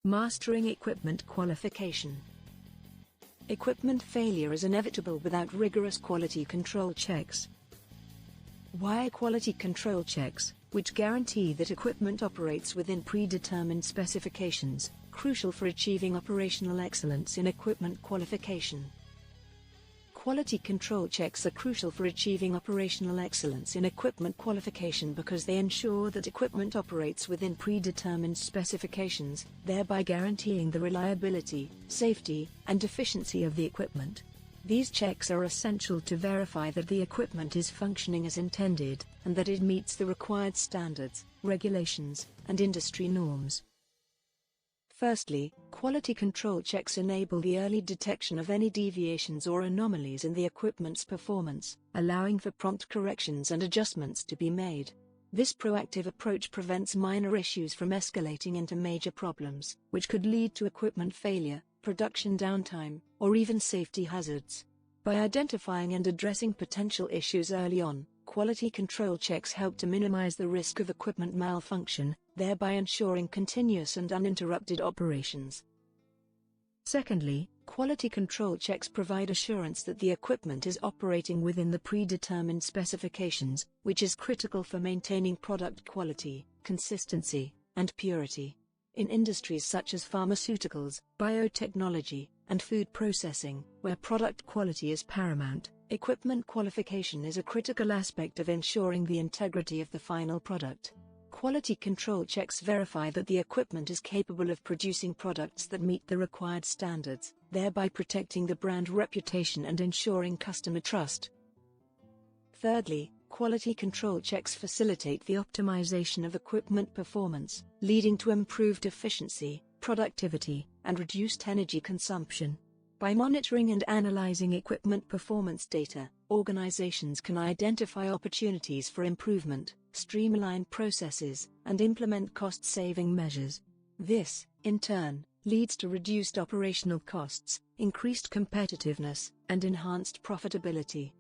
Mastering equipment qualification. Equipment failure is inevitable without rigorous quality control checks. Why are quality control checks, which guarantee that equipment operates within predetermined specifications, crucial for achieving operational excellence in equipment qualification? Quality control checks are crucial for achieving operational excellence in equipment qualification because they ensure that equipment operates within predetermined specifications, thereby guaranteeing the reliability, safety, and efficiency of the equipment. These checks are essential to verify that the equipment is functioning as intended, and that it meets the required standards, regulations, and industry norms. Firstly, quality control checks enable the early detection of any deviations or anomalies in the equipment's performance, allowing for prompt corrections and adjustments to be made. This proactive approach prevents minor issues from escalating into major problems, which could lead to equipment failure, production downtime, or even safety hazards. By identifying and addressing potential issues early on, quality control checks help to minimize the risk of equipment malfunction, thereby ensuring continuous and uninterrupted operations. Secondly, quality control checks provide assurance that the equipment is operating within the predetermined specifications, which is critical for maintaining product quality, consistency, and purity. In industries such as pharmaceuticals, biotechnology, and food processing, where product quality is paramount, equipment qualification is a critical aspect of ensuring the integrity of the final product. Quality control checks verify that the equipment is capable of producing products that meet the required standards, thereby protecting the brand reputation and ensuring customer trust. Thirdly, quality control checks facilitate the optimization of equipment performance, leading to improved efficiency, productivity, and reduced energy consumption. By monitoring and analyzing equipment performance data, organizations can identify opportunities for improvement, streamline processes, and implement cost-saving measures. This, in turn, leads to reduced operational costs, increased competitiveness, and enhanced profitability.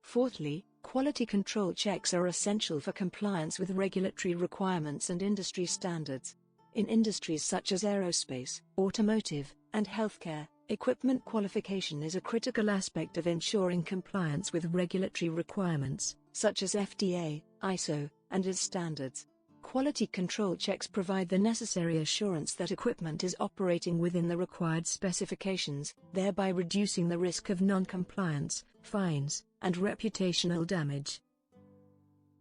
Fourthly, quality control checks are essential for compliance with regulatory requirements and industry standards. In industries such as aerospace, automotive, and healthcare, equipment qualification is a critical aspect of ensuring compliance with regulatory requirements, such as FDA, ISO, and IS standards. Quality control checks provide the necessary assurance that equipment is operating within the required specifications, thereby reducing the risk of non-compliance, fines, and reputational damage.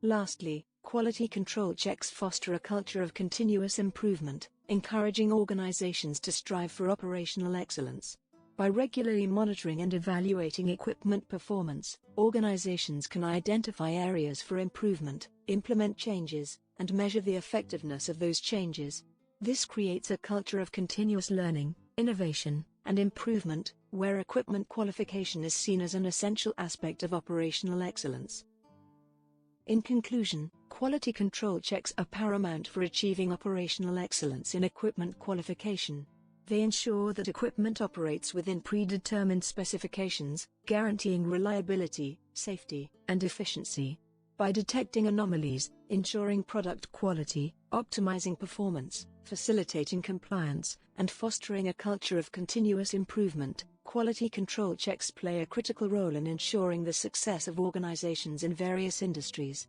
Lastly, quality control checks foster a culture of continuous improvement, encouraging organizations to strive for operational excellence. By regularly monitoring and evaluating equipment performance, organizations can identify areas for improvement, implement changes, and measure the effectiveness of those changes. This creates a culture of continuous learning, innovation, and improvement, where equipment qualification is seen as an essential aspect of operational excellence. In conclusion, quality control checks are paramount for achieving operational excellence in equipment qualification. They ensure that equipment operates within predetermined specifications, guaranteeing reliability, safety, and efficiency. By detecting anomalies, ensuring product quality, optimizing performance, facilitating compliance, and fostering a culture of continuous improvement, quality control checks play a critical role in ensuring the success of organizations in various industries.